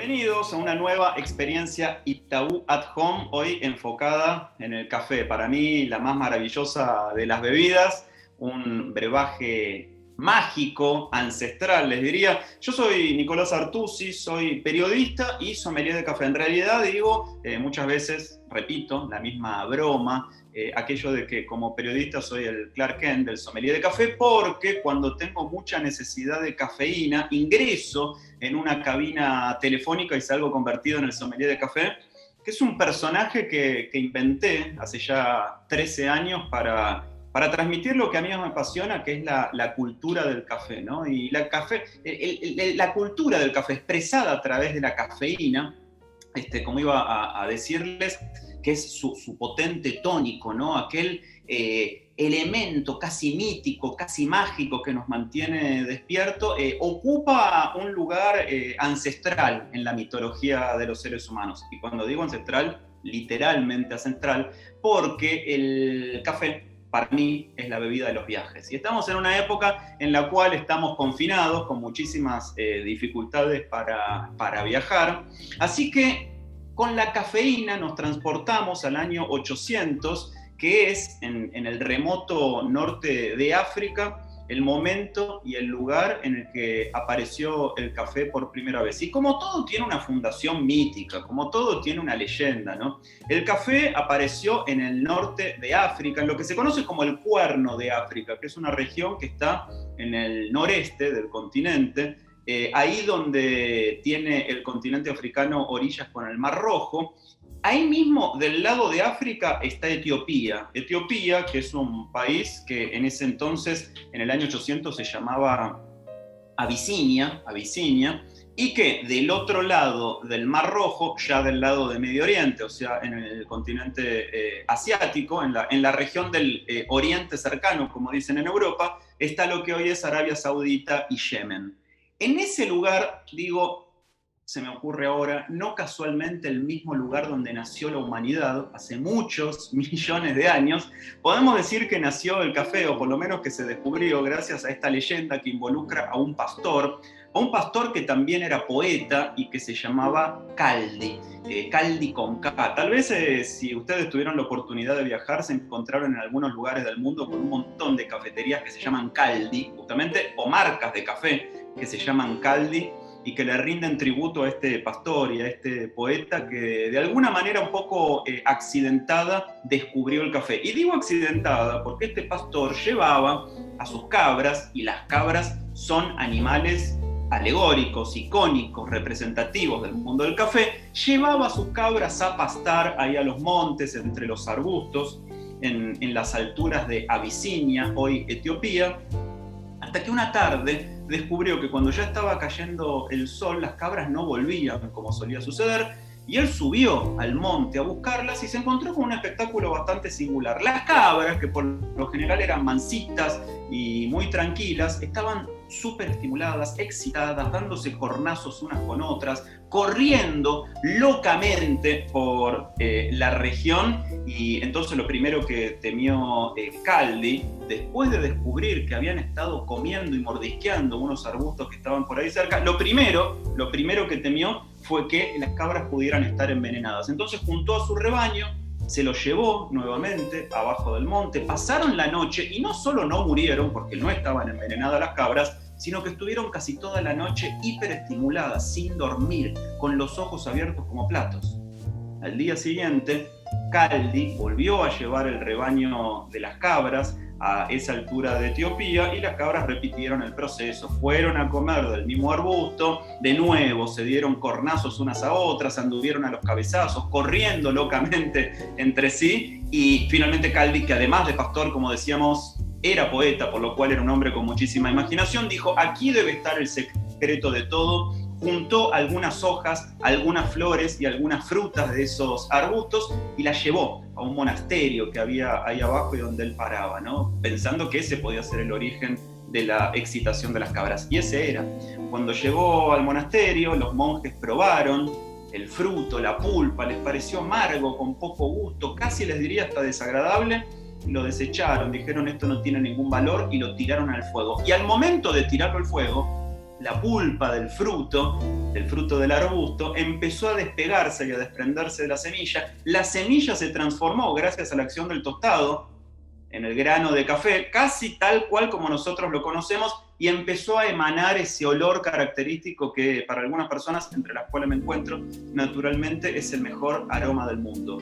Bienvenidos a una nueva experiencia Itaú at Home, hoy enfocada en el café. Para mí, la más maravillosa de las bebidas, un brebaje mágico, ancestral, les diría. Yo soy Nicolás Artusi, soy periodista y sommelier de café. En realidad digo, muchas veces, repito, la misma broma, aquello de que como periodista soy el Clark Kent del sommelier de café, porque cuando tengo mucha necesidad de cafeína, ingreso en una cabina telefónica y salgo convertido en el sommelier de café, que es un personaje que inventé hace ya 13 años para transmitir lo que a mí me apasiona, que es la cultura del café, ¿no? Y la cultura del café expresada a través de la cafeína, como iba a decirles, que es su potente tónico, ¿no? Aquel elemento casi mítico, casi mágico que nos mantiene despierto, ocupa un lugar ancestral en la mitología de los seres humanos. Y cuando digo ancestral, literalmente ancestral, porque el café, para mí, es la bebida de los viajes. Y estamos en una época en la cual estamos confinados, con muchísimas dificultades para viajar. Así que con la cafeína nos transportamos al año 800, que es en el remoto norte de África, el momento y el lugar en el que apareció el café por primera vez. Y como todo tiene una fundación mítica, como todo tiene una leyenda, ¿no? El café apareció en el norte de África, en lo que se conoce como el Cuerno de África, que es una región que está en el noreste del continente, ahí donde tiene el continente africano orillas con el Mar Rojo. Ahí mismo, del lado de África, está Etiopía. Etiopía, que es un país que en ese entonces, en el año 800, se llamaba Abisinia, y que del otro lado del Mar Rojo, ya del lado de Medio Oriente, o sea, en el continente asiático, en la región del Oriente cercano, como dicen en Europa, está lo que hoy es Arabia Saudita y Yemen. En ese lugar, digo, se me ocurre ahora, no casualmente el mismo lugar donde nació la humanidad, hace muchos millones de años, podemos decir que nació el café, o por lo menos que se descubrió gracias a esta leyenda que involucra a un pastor que también era poeta y que se llamaba Caldi, Caldi con K. Tal vez si ustedes tuvieron la oportunidad de viajar, se encontraron en algunos lugares del mundo con un montón de cafeterías que se llaman Caldi, justamente, o marcas de café que se llaman Caldi, y que le rinden tributo a este pastor y a este poeta que de alguna manera un poco accidentada descubrió el café. Y digo accidentada porque este pastor llevaba a sus cabras, y las cabras son animales alegóricos, icónicos, representativos del mundo del café, llevaba a sus cabras a pastar ahí a los montes, entre los arbustos, en las alturas de Abisinia, hoy Etiopía, hasta que una tarde descubrió que cuando ya estaba cayendo el sol, las cabras no volvían, como solía suceder, y él subió al monte a buscarlas y se encontró con un espectáculo bastante singular. Las cabras, que por lo general eran mansitas y muy tranquilas, estaban súper estimuladas, excitadas, dándose cornazos unas con otras, corriendo locamente por la región. Y entonces lo primero que temió Caldi, después de descubrir que habían estado comiendo y mordisqueando unos arbustos que estaban por ahí cerca, lo primero que temió fue que las cabras pudieran estar envenenadas. Entonces juntó a su rebaño, se lo llevó nuevamente abajo del monte, pasaron la noche y no solo no murieron porque no estaban envenenadas las cabras, sino que estuvieron casi toda la noche hiperestimuladas, sin dormir, con los ojos abiertos como platos. Al día siguiente, Caldi volvió a llevar el rebaño de las cabras a esa altura de Etiopía y las cabras repitieron el proceso, fueron a comer del mismo arbusto, de nuevo se dieron cornazos unas a otras, anduvieron a los cabezazos, corriendo locamente entre sí, y finalmente Caldi, que además de pastor, como decíamos, era poeta, por lo cual era un hombre con muchísima imaginación, dijo: aquí debe estar el secreto de todo. Juntó algunas hojas, algunas flores y algunas frutas de esos arbustos y las llevó a un monasterio que había ahí abajo y donde él paraba, ¿no? Pensando que ese podía ser el origen de la excitación de las cabras. Y ese era. Cuando llegó al monasterio, los monjes probaron el fruto, la pulpa, les pareció amargo, con poco gusto, casi les diría hasta desagradable, y lo desecharon, dijeron: esto no tiene ningún valor, y lo tiraron al fuego. Y al momento de tirarlo al fuego, la pulpa del fruto del arbusto, empezó a despegarse y a desprenderse de la semilla. La semilla se transformó gracias a la acción del tostado en el grano de café, casi tal cual como nosotros lo conocemos, y empezó a emanar ese olor característico que para algunas personas, entre las cuales me encuentro, naturalmente es el mejor aroma del mundo.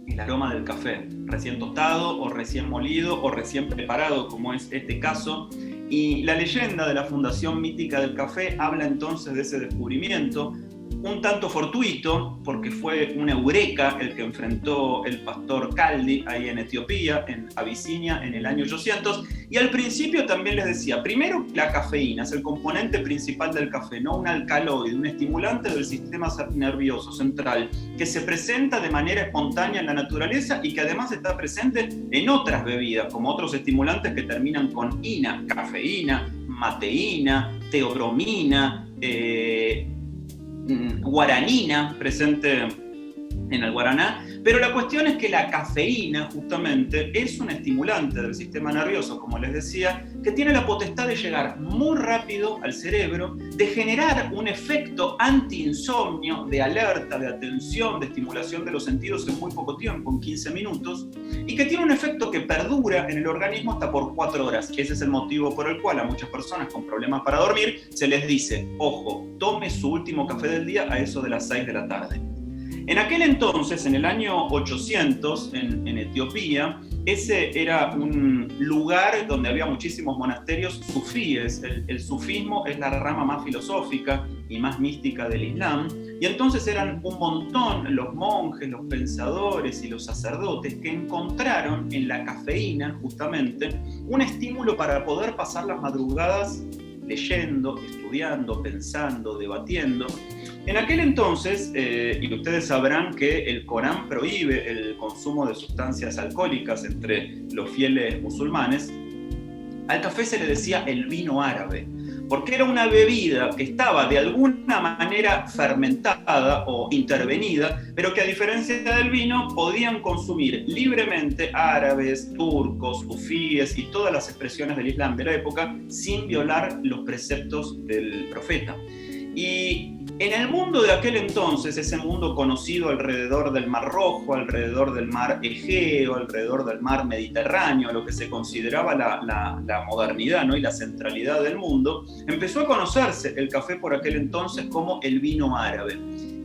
El aroma del café, recién tostado o recién molido o recién preparado, como es este caso. Y la leyenda de la Fundación Mítica del Café habla entonces de ese descubrimiento, un tanto fortuito, porque fue una eureka el que enfrentó el pastor Caldi ahí en Etiopía, en Abisinia, en el año 800. Y al principio también les decía, primero la cafeína es el componente principal del café, no un alcaloide, un estimulante del sistema nervioso central, que se presenta de manera espontánea en la naturaleza y que además está presente en otras bebidas, como otros estimulantes que terminan con ina, cafeína, mateína, teobromina, guaranina presente en el guaraná, pero la cuestión es que la cafeína justamente es un estimulante del sistema nervioso, como les decía, que tiene la potestad de llegar muy rápido al cerebro, de generar un efecto anti-insomnio, de alerta, de atención, de estimulación de los sentidos en muy poco tiempo, en 15 minutos, y que tiene un efecto que perdura en el organismo hasta por 4 horas. Ese es el motivo por el cual a muchas personas con problemas para dormir se les dice, ojo, tome su último café del día a eso de las 6 de la tarde. En aquel entonces, en el año 800, en Etiopía, ese era un lugar donde había muchísimos monasterios sufíes. El sufismo es la rama más filosófica y más mística del Islam. Y entonces eran un montón los monjes, los pensadores y los sacerdotes que encontraron en la cafeína, justamente, un estímulo para poder pasar las madrugadas leyendo, estudiando, pensando, debatiendo. En aquel entonces, y ustedes sabrán que el Corán prohíbe el consumo de sustancias alcohólicas entre los fieles musulmanes, al café se le decía el vino árabe, porque era una bebida que estaba de alguna manera fermentada o intervenida, pero que a diferencia del vino podían consumir libremente árabes, turcos, sufíes y todas las expresiones del Islam de la época sin violar los preceptos del profeta. Y en el mundo de aquel entonces, ese mundo conocido alrededor del Mar Rojo, alrededor del Mar Egeo, alrededor del Mar Mediterráneo, lo que se consideraba la modernidad, ¿no? Y la centralidad del mundo, empezó a conocerse el café por aquel entonces como el vino árabe.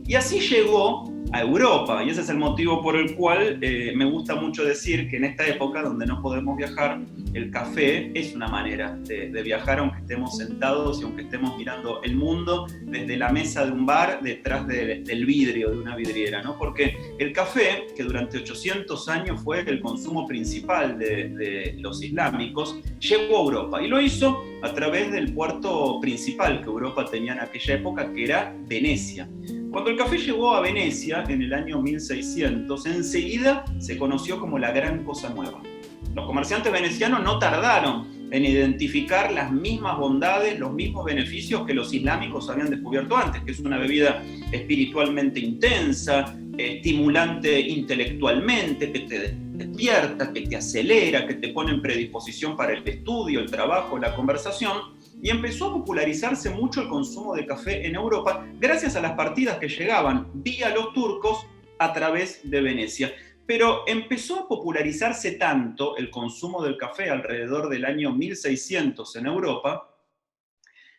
Y así llegó a Europa, y ese es el motivo por el cual me gusta mucho decir que en esta época donde no podemos viajar, el café es una manera de viajar aunque estemos sentados y aunque estemos mirando el mundo desde la mesa de un bar detrás del vidrio, de una vidriera, ¿no? Porque el café, que durante 800 años fue el consumo principal de los islámicos, llegó a Europa y lo hizo a través del puerto principal que Europa tenía en aquella época, que era Venecia. Cuando el café llegó a Venecia en el año 1600, enseguida se conoció como la gran cosa nueva. Los comerciantes venecianos no tardaron en identificar las mismas bondades, los mismos beneficios que los islámicos habían descubierto antes, que es una bebida espiritualmente intensa, estimulante intelectualmente, que te despierta, que te acelera, que te pone en predisposición para el estudio, el trabajo, la conversación. Y empezó a popularizarse mucho el consumo de café en Europa gracias a las partidas que llegaban vía los turcos a través de Venecia. Pero empezó a popularizarse tanto el consumo del café alrededor del año 1600 en Europa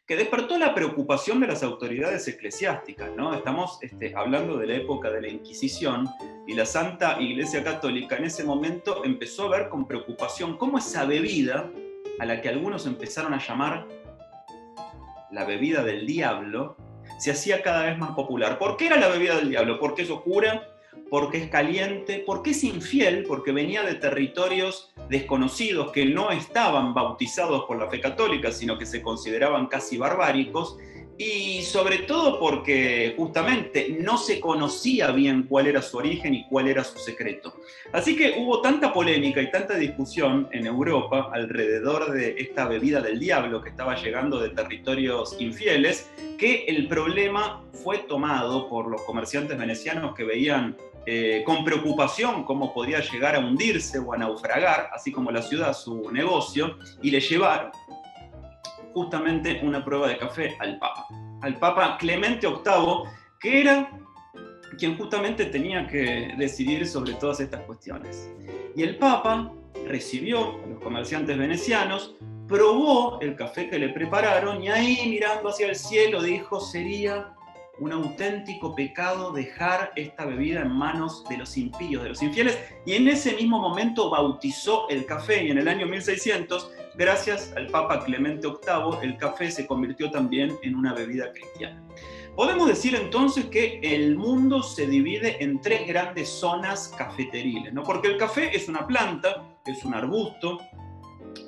que despertó la preocupación de las autoridades eclesiásticas, ¿no? Estamos hablando de la época de la Inquisición y la Santa Iglesia Católica en ese momento empezó a ver con preocupación cómo esa bebida, a la que algunos empezaron a llamar la bebida del diablo, se hacía cada vez más popular. ¿Por qué era la bebida del diablo? Porque es oscura, porque es caliente, porque es infiel, porque venía de territorios desconocidos que no estaban bautizados por la fe católica, sino que se consideraban casi barbáricos, y sobre todo porque justamente no se conocía bien cuál era su origen y cuál era su secreto. Así que hubo tanta polémica y tanta discusión en Europa alrededor de esta bebida del diablo que estaba llegando de territorios infieles, que el problema fue tomado por los comerciantes venecianos que veían con preocupación cómo podía llegar a hundirse o a naufragar, así como la ciudad, su negocio, y le llevaron justamente una prueba de café al Papa Clemente VIII, que era quien justamente tenía que decidir sobre todas estas cuestiones. Y el Papa recibió a los comerciantes venecianos, probó el café que le prepararon y ahí, mirando hacia el cielo, dijo: sería un auténtico pecado dejar esta bebida en manos de los impíos, de los infieles, y en ese mismo momento bautizó el café, y en el año 1600, gracias al Papa Clemente VIII, el café se convirtió también en una bebida cristiana. Podemos decir entonces que el mundo se divide en tres grandes zonas cafeteriles, ¿no? Porque el café es una planta, es un arbusto,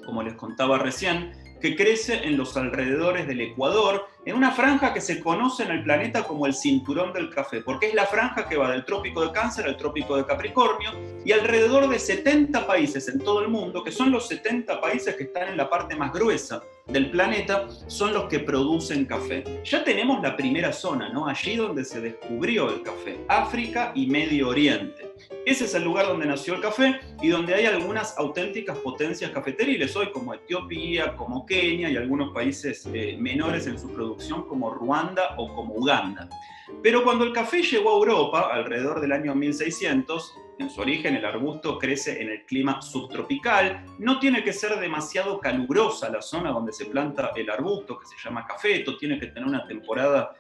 como les contaba recién, que crece en los alrededores del Ecuador, en una franja que se conoce en el planeta como el cinturón del café, porque es la franja que va del trópico de Cáncer al trópico de Capricornio, y alrededor de 70 países en todo el mundo, que son los 70 países que están en la parte más gruesa del planeta, son los que producen café. Ya tenemos la primera zona, ¿no? Allí donde se descubrió el café, África y Medio Oriente. Ese es el lugar donde nació el café y donde hay algunas auténticas potencias cafeteriles hoy, como Etiopía, como Kenia y algunos países menores en su producción, como Ruanda o como Uganda. Pero cuando el café llegó a Europa, alrededor del año 1600, en su origen el arbusto crece en el clima subtropical, no tiene que ser demasiado calurosa la zona donde se planta el arbusto, que se llama cafeto, tiene que tener una temporada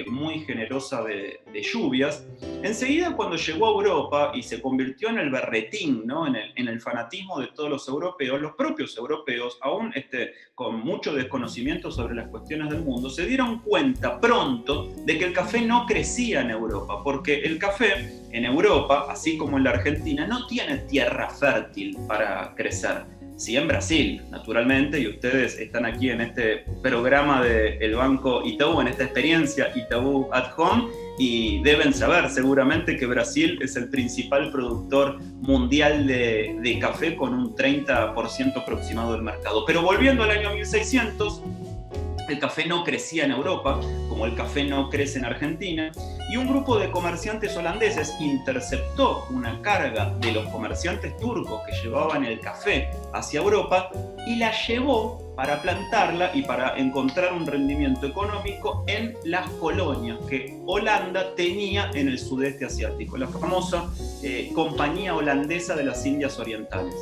muy generosa de lluvias. Enseguida, cuando llegó a Europa y se convirtió en el berretín, ¿no? en el fanatismo de todos los europeos, los propios europeos, aún con mucho desconocimiento sobre las cuestiones del mundo, se dieron cuenta pronto de que el café no crecía en Europa, porque el café en Europa, así como en la Argentina, no tiene tierra fértil para crecer. Sí, en Brasil, naturalmente, y ustedes están aquí en este programa del Banco Itaú, en esta experiencia Itaú at Home, y deben saber seguramente que Brasil es el principal productor mundial de café, con un 30% aproximado del mercado. Pero volviendo al año 1600, el café no crecía en Europa, como el café no crece en Argentina, y un grupo de comerciantes holandeses interceptó una carga de los comerciantes turcos que llevaban el café hacia Europa y la llevó para plantarla y para encontrar un rendimiento económico en las colonias que Holanda tenía en el sudeste asiático, la famosa Compañía Holandesa de las Indias Orientales.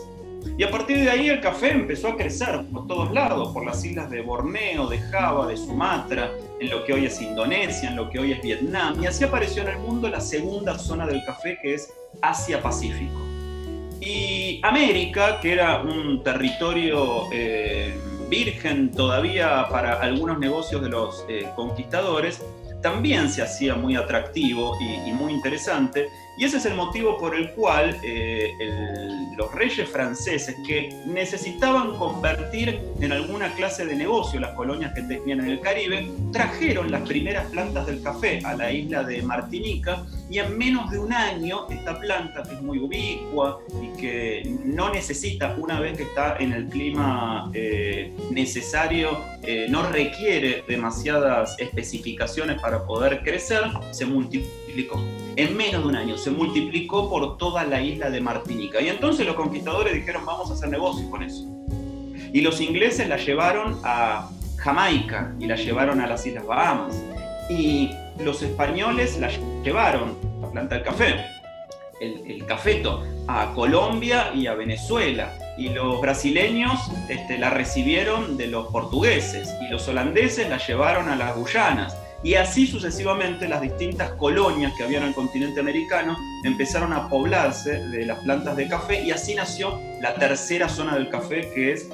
Y a partir de ahí el café empezó a crecer por todos lados, por las islas de Borneo, de Java, de Sumatra, en lo que hoy es Indonesia, en lo que hoy es Vietnam, y así apareció en el mundo la segunda zona del café, que es Asia-Pacífico. Y América, que era un territorio virgen todavía para algunos negocios de los conquistadores, también se hacía muy atractivo y muy interesante, y ese es el motivo por el cual los reyes franceses, que necesitaban convertir en alguna clase de negocio las colonias que tenían en el Caribe, trajeron las primeras plantas del café a la isla de Martinica, y en menos de un año esta planta, que es muy ubicua y que no necesita, una vez que está en el clima necesario, no requiere demasiadas especificaciones para poder crecer, se multiplicó. En menos de un año se multiplicó por toda la isla de Martinica. Y entonces los conquistadores dijeron: vamos a hacer negocio con eso. Y los ingleses la llevaron a Jamaica y la llevaron a las Islas Bahamas. Y los españoles la llevaron, la planta del café, el cafeto, a Colombia y a Venezuela. Y los brasileños la recibieron de los portugueses. Y los holandeses la llevaron a las Guyanas. Y así sucesivamente las distintas colonias que había en el continente americano empezaron a poblarse de las plantas de café, y así nació la tercera zona del café, que es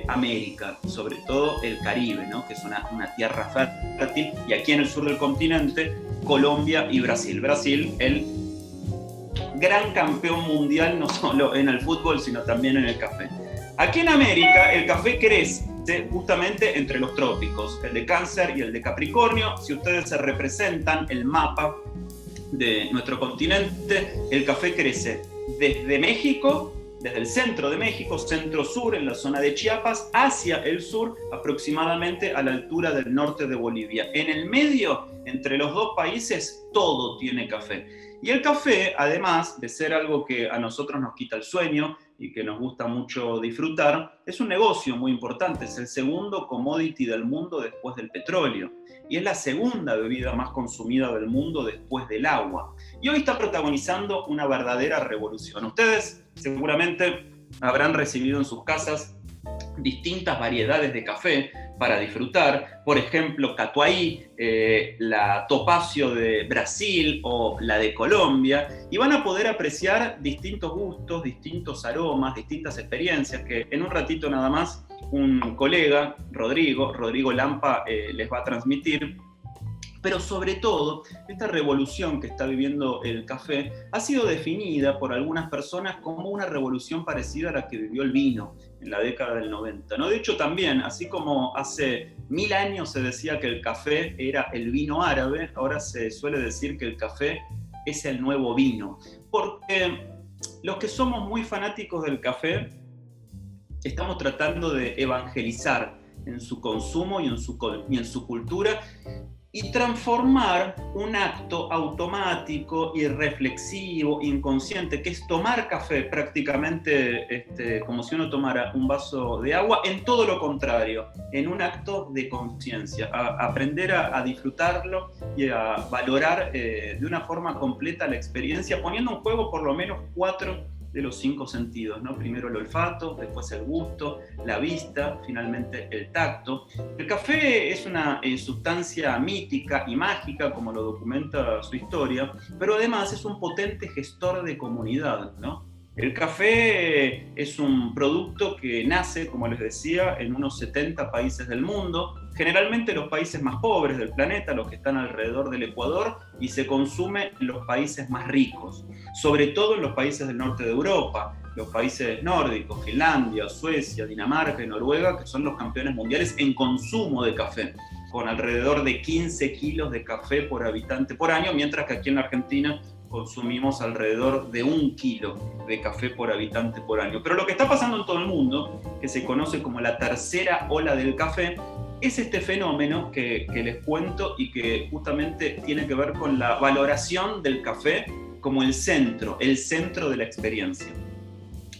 América, sobre todo el Caribe, ¿no? Que es una tierra fértil, y aquí en el sur del continente, Colombia y Brasil. Brasil, el gran campeón mundial no solo en el fútbol, sino también en el café. Aquí en América el café crece justamente entre los trópicos, el de Cáncer y el de Capricornio. Si ustedes se representan el mapa de nuestro continente, el café crece desde México, desde el centro de México, centro-sur, en la zona de Chiapas, hacia el sur, aproximadamente a la altura del norte de Bolivia. En el medio, entre los dos países, todo tiene café. Y el café, además de ser algo que a nosotros nos quita el sueño y que nos gusta mucho disfrutar, es un negocio muy importante, es el segundo commodity del mundo después del petróleo. Y es la segunda bebida más consumida del mundo después del agua. Y hoy está protagonizando una verdadera revolución. Ustedes seguramente habrán recibido en sus casas distintas variedades de café para disfrutar, por ejemplo, Catuai, la Topacio de Brasil o la de Colombia, y van a poder apreciar distintos gustos, distintos aromas, distintas experiencias que en un ratito nada más un colega, Rodrigo Lampa, les va a transmitir. Pero sobre todo, esta revolución que está viviendo el café ha sido definida por algunas personas como una revolución parecida a la que vivió el vino en la década del 90, ¿no? De hecho, también, así como hace 1000 años se decía que el café era el vino árabe, ahora se suele decir que el café es el nuevo vino. Porque los que somos muy fanáticos del café estamos tratando de evangelizar en su consumo y en su cultura, y transformar un acto automático, irreflexivo, inconsciente, que es tomar café prácticamente como si uno tomara un vaso de agua, en todo lo contrario, en un acto de conciencia, aprender a disfrutarlo y a valorar de una forma completa la experiencia, poniendo en juego por lo menos 4 de los 5 sentidos, ¿no? Primero el olfato, después el gusto, la vista, finalmente el tacto. El café es una sustancia mítica y mágica, como lo documenta su historia, pero además es un potente gestor de comunidad, ¿no? El café es un producto que nace, como les decía, en unos 70 países del mundo, generalmente los países más pobres del planeta, los que están alrededor del Ecuador, y se consume en los países más ricos, sobre todo en los países del norte de Europa, los países nórdicos, Finlandia, Suecia, Dinamarca y Noruega, que son los campeones mundiales en consumo de café, con alrededor de 15 kilos de café por habitante por año, mientras que aquí en la Argentina consumimos alrededor de 1 kilo de café por habitante por año. Pero lo que está pasando en todo el mundo, que se conoce como la tercera ola del café, es este fenómeno que les cuento y que justamente tiene que ver con la valoración del café como el centro de la experiencia.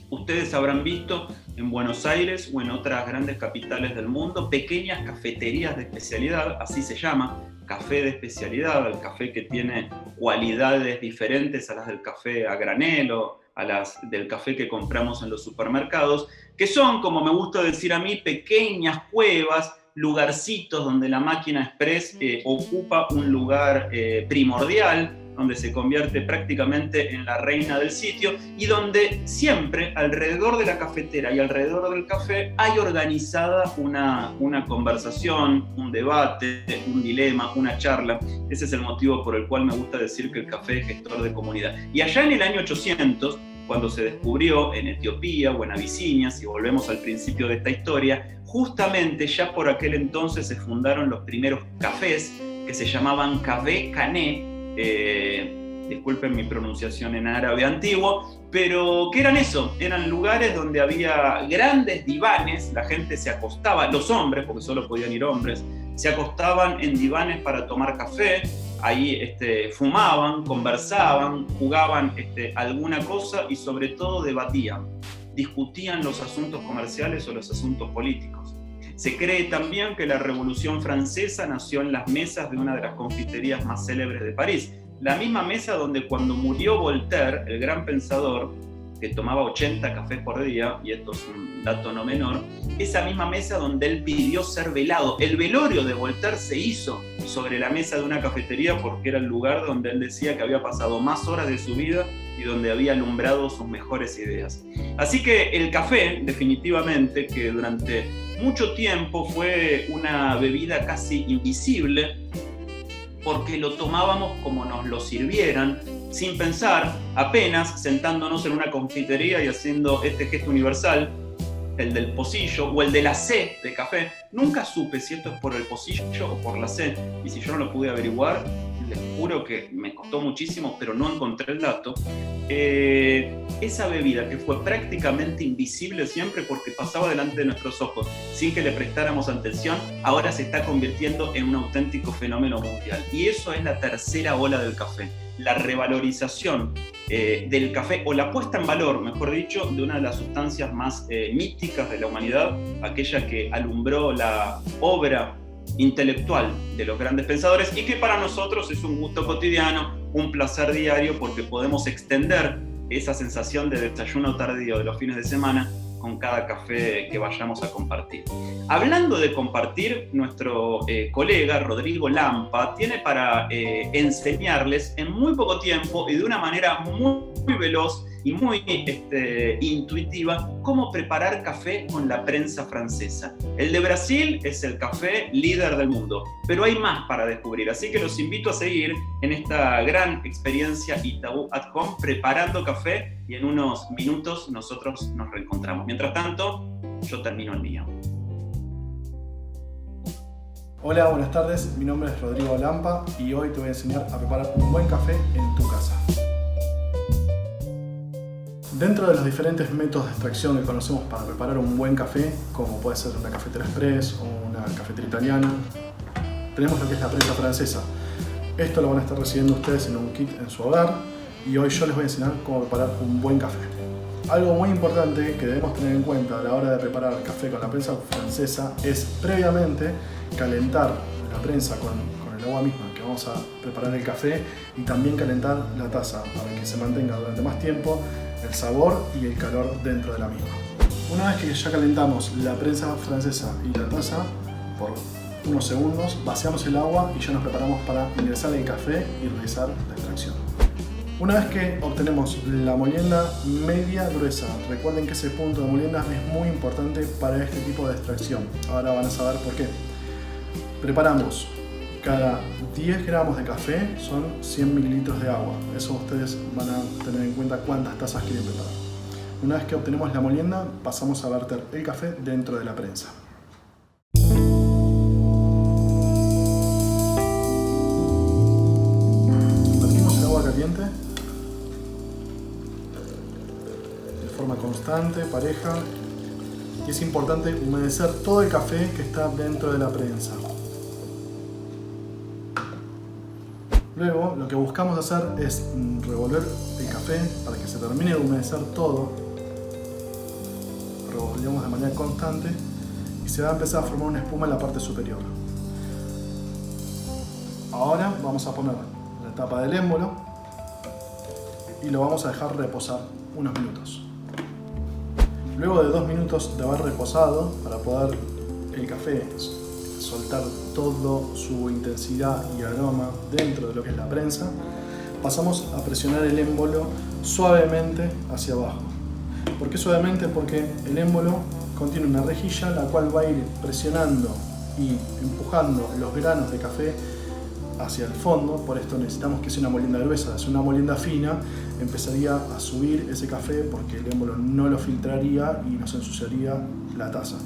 Ustedes habrán visto en Buenos Aires o en otras grandes capitales del mundo pequeñas cafeterías de especialidad, así se llama, café de especialidad, el café que tiene cualidades diferentes a las del café a granel o a las del café que compramos en los supermercados, que son, como me gusta decir a mí, pequeñas cuevas, lugarcitos donde la máquina express ocupa un lugar primordial, donde se convierte prácticamente en la reina del sitio y donde siempre alrededor de la cafetera y alrededor del café hay organizada una conversación, un debate, un dilema, una charla. Ese es el motivo por el cual me gusta decir que el café es gestor de comunidad. Y allá en el año 800, cuando se descubrió en Etiopía o en Abisinia, si volvemos al principio de esta historia, justamente ya por aquel entonces se fundaron los primeros cafés que se llamaban Café Cané. Disculpen mi pronunciación en árabe antiguo, pero ¿qué eran eso? Eran lugares donde había grandes divanes, la gente se acostaba, los hombres, porque solo podían ir hombres, se acostaban en divanes para tomar café, ahí fumaban, conversaban, jugaban alguna cosa y sobre todo debatían, discutían los asuntos comerciales o los asuntos políticos. Se cree también que la Revolución Francesa nació en las mesas de una de las confiterías más célebres de París. La misma mesa donde cuando murió Voltaire, el gran pensador, que tomaba 80 cafés por día, y esto es un dato no menor, esa misma mesa donde él pidió ser velado. El velorio de Voltaire se hizo sobre la mesa de una cafetería porque era el lugar donde él decía que había pasado más horas de su vida y donde había alumbrado sus mejores ideas. Así que el café, definitivamente, que durante mucho tiempo fue una bebida casi invisible, porque lo tomábamos como nos lo sirvieran, sin pensar, apenas sentándonos en una confitería y haciendo este gesto universal, el del pocillo o el de la C de café. Nunca supe si esto es por el pocillo o por la C, y si yo no lo pude averiguar, les juro que me costó muchísimo, pero no encontré el dato. Esa bebida que fue prácticamente invisible siempre porque pasaba delante de nuestros ojos sin que le prestáramos atención, ahora se está convirtiendo en un auténtico fenómeno mundial. Y eso es la tercera ola del café. la revalorización del café, o la puesta en valor, mejor dicho, de una de las sustancias más místicas de la humanidad, aquella que alumbró la obra intelectual de los grandes pensadores y que para nosotros es un gusto cotidiano, un placer diario, porque podemos extender esa sensación de desayuno tardío de los fines de semana con cada café que vayamos a compartir. Hablando de compartir, nuestro colega Rodrigo Lampa tiene para enseñarles en muy poco tiempo y de una manera muy veloz y muy intuitiva cómo preparar café con la prensa francesa. El de Brasil es el café líder del mundo, pero hay más para descubrir, así que los invito a seguir en esta gran experiencia Itaú at Home preparando café, y en unos minutos nosotros nos reencontramos. Mientras tanto, yo termino el mío. Hola, buenas tardes, mi nombre es Rodrigo Lampa y hoy te voy a enseñar a preparar un buen café en tu casa. Dentro de los diferentes métodos de extracción que conocemos para preparar un buen café, como puede ser una cafetera express o una cafetera italiana, tenemos lo que es la prensa francesa. Esto lo van a estar recibiendo ustedes en un kit en su hogar y hoy yo les voy a enseñar cómo preparar un buen café. Algo muy importante que debemos tener en cuenta a la hora de preparar el café con la prensa francesa es previamente calentar la prensa con el agua misma que vamos a preparar el café, y también calentar la taza para que se mantenga durante más tiempo el sabor y el calor dentro de la misma. Una vez que ya calentamos la prensa francesa y la taza, por unos segundos vaciamos el agua y ya nos preparamos para ingresar el café y realizar la extracción. Una vez que obtenemos la molienda media gruesa, recuerden que ese punto de molienda es muy importante para este tipo de extracción. Ahora van a saber por qué. Preparamos cada 10 gramos de café son 100 mililitros de agua. Eso ustedes van a tener en cuenta cuántas tazas quieren preparar. Una vez que obtenemos la molienda, pasamos a verter el café dentro de la prensa. Vertimos el agua caliente de forma constante, pareja, y es importante humedecer todo el café que está dentro de la prensa. Luego lo que buscamos hacer es revolver el café para que se termine de humedecer todo. Revolvemos de manera constante y se va a empezar a formar una espuma en la parte superior. Ahora vamos a poner la tapa del émbolo y lo vamos a dejar reposar unos minutos. Luego de 2 minutos de haber reposado, para poder el café soltar toda su intensidad y aroma dentro de lo que es la prensa, pasamos a presionar el émbolo suavemente hacia abajo. ¿Por qué suavemente? Porque el émbolo contiene una rejilla la cual va a ir presionando y empujando los granos de café hacia el fondo. Por esto necesitamos que sea una molienda gruesa. Si es una molienda fina, empezaría a subir ese café porque el émbolo no lo filtraría y nos ensuciaría la taza.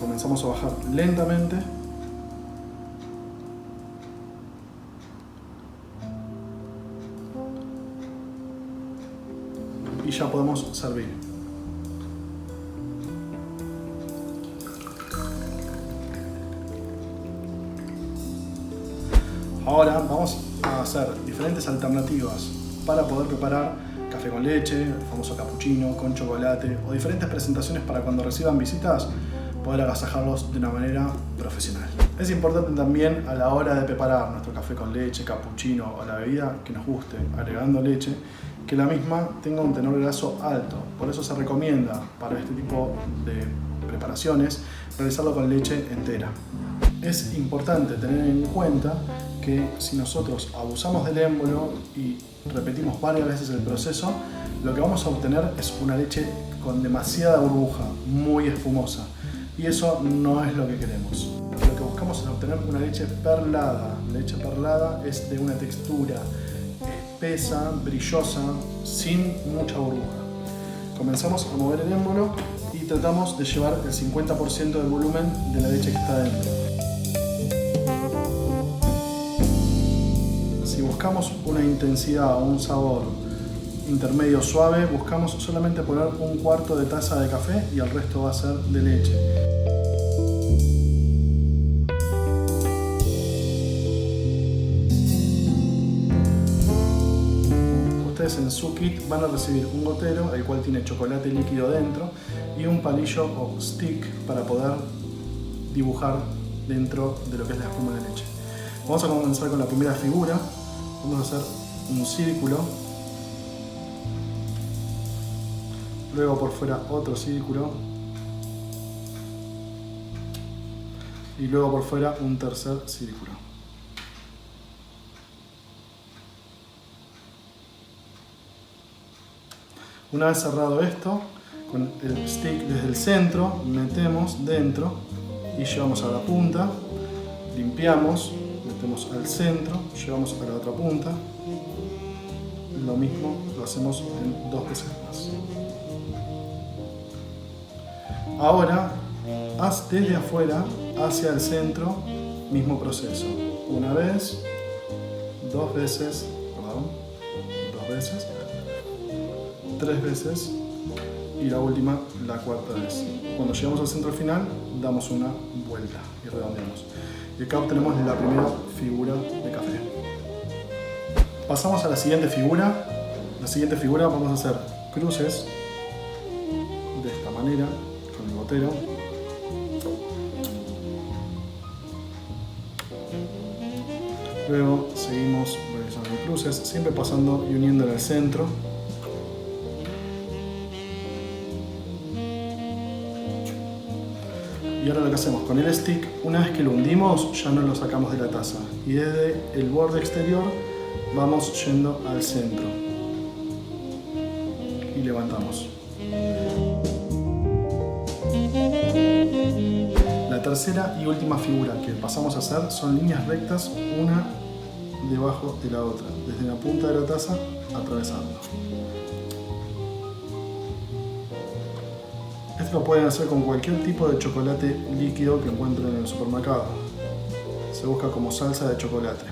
Comenzamos a bajar lentamente y ya podemos servir. Ahora vamos a hacer diferentes alternativas para poder preparar café con leche, el famoso cappuccino, con chocolate, o diferentes presentaciones para cuando reciban visitas poder agasajarlos de una manera profesional. Es importante también a la hora de preparar nuestro café con leche, cappuccino o la bebida que nos guste agregando leche, que la misma tenga un tenor graso alto. Por eso se recomienda para este tipo de preparaciones realizarlo con leche entera. Es importante tener en cuenta que si nosotros abusamos del émbolo y repetimos varias veces el proceso, lo que vamos a obtener es una leche con demasiada burbuja, muy espumosa. Y eso no es lo que queremos. Lo que buscamos es obtener una leche perlada. La leche perlada es de una textura espesa, brillosa, sin mucha burbuja. Comenzamos a mover el émbolo y tratamos de llevar el 50% del volumen de la leche que está dentro. Si buscamos una intensidad o un sabor intermedio suave, buscamos solamente poner 1/4 de taza de café y el resto va a ser de leche. en su kit van a recibir un gotero, el cual tiene chocolate líquido dentro, y un palillo o stick para poder dibujar dentro de lo que es la espuma de leche. Vamos a comenzar con la primera figura. Vamos a hacer un círculo, luego por fuera otro círculo, y luego por fuera un tercer círculo. Una vez cerrado esto, con el stick desde el centro, metemos dentro y llevamos a la punta, limpiamos, metemos al centro, llevamos a la otra punta. Lo mismo lo hacemos en 2 veces más. Ahora, haz desde afuera hacia el centro, mismo proceso. Una vez, 2 veces, 3 veces y la última, la cuarta vez. Cuando llegamos al centro final, damos una vuelta y redondeamos. Y acá obtenemos la primera figura de café. Pasamos a la siguiente figura. La siguiente figura vamos a hacer cruces de esta manera con el gotero. Luego seguimos realizando cruces, siempre pasando y uniendo en el centro. Y ahora lo que hacemos con el stick, una vez que lo hundimos, ya no lo sacamos de la taza. Y desde el borde exterior vamos yendo al centro. Y levantamos. La tercera y última figura que pasamos a hacer son líneas rectas, una debajo de la otra, desde la punta de la taza atravesando. Esto lo pueden hacer con cualquier tipo de chocolate líquido que encuentren en el supermercado. Se busca como salsa de chocolate.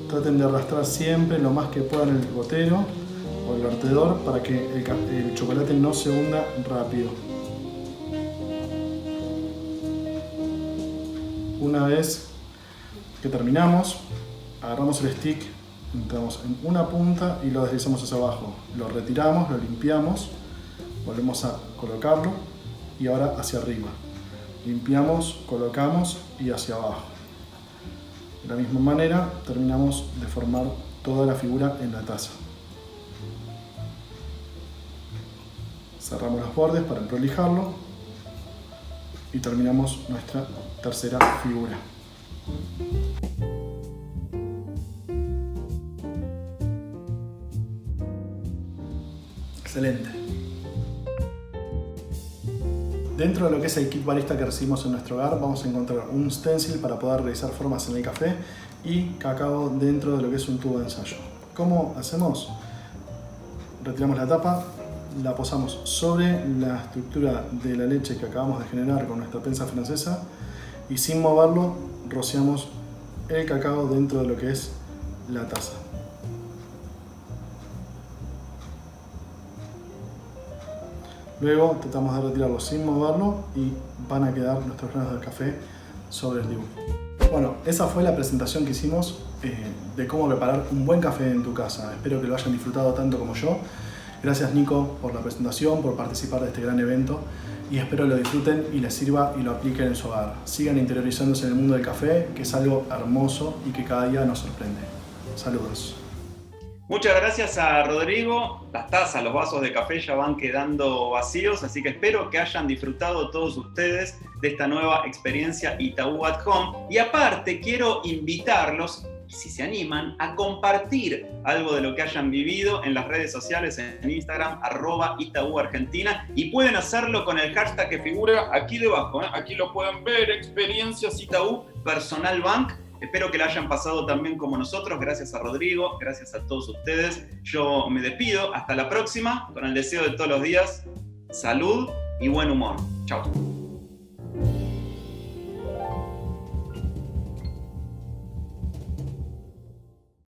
Traten de arrastrar siempre lo más que puedan el gotero o el vertedor para que el chocolate no se hunda rápido. Una vez que terminamos, agarramos el stick, entramos en una punta y lo deslizamos hacia abajo. Lo retiramos, lo limpiamos, volvemos a colocarlo y ahora hacia arriba. Limpiamos, colocamos y hacia abajo. De la misma manera terminamos de formar toda la figura en la taza. Cerramos los bordes para emprolijarlo y terminamos nuestra tercera figura. Excelente. Dentro de lo que es el kit barista que recibimos en nuestro hogar, vamos a encontrar un stencil para poder realizar formas en el café y cacao dentro de lo que es un tubo de ensayo. ¿Cómo hacemos? Retiramos la tapa, la posamos sobre la estructura de la leche que acabamos de generar con nuestra prensa francesa y sin moverlo rociamos el cacao dentro de lo que es la taza. Luego tratamos de retirarlo sin moverlo y van a quedar nuestros granos de café sobre el dibujo. Bueno, esa fue la presentación que hicimos de cómo preparar un buen café en tu casa. Espero que lo hayan disfrutado tanto como yo. Gracias Nico por la presentación, por participar de este gran evento y espero lo disfruten y les sirva y lo apliquen en su hogar. Sigan interiorizándose en el mundo del café, que es algo hermoso y que cada día nos sorprende. Saludos. Muchas gracias a Rodrigo. Las tazas, los vasos de café ya van quedando vacíos, así que espero que hayan disfrutado todos ustedes de esta nueva experiencia Itaú at Home. Y aparte, quiero invitarlos, si se animan, a compartir algo de lo que hayan vivido en las redes sociales, en Instagram, @ItaúArgentina, y pueden hacerlo con el hashtag que figura aquí debajo, ¿eh? Aquí lo pueden ver, Experiencias Itaú Personal Bank. Espero que la hayan pasado también como nosotros. Gracias a Rodrigo, gracias a todos ustedes. Yo me despido. Hasta la próxima, con el deseo de todos los días. Salud y buen humor. Chao.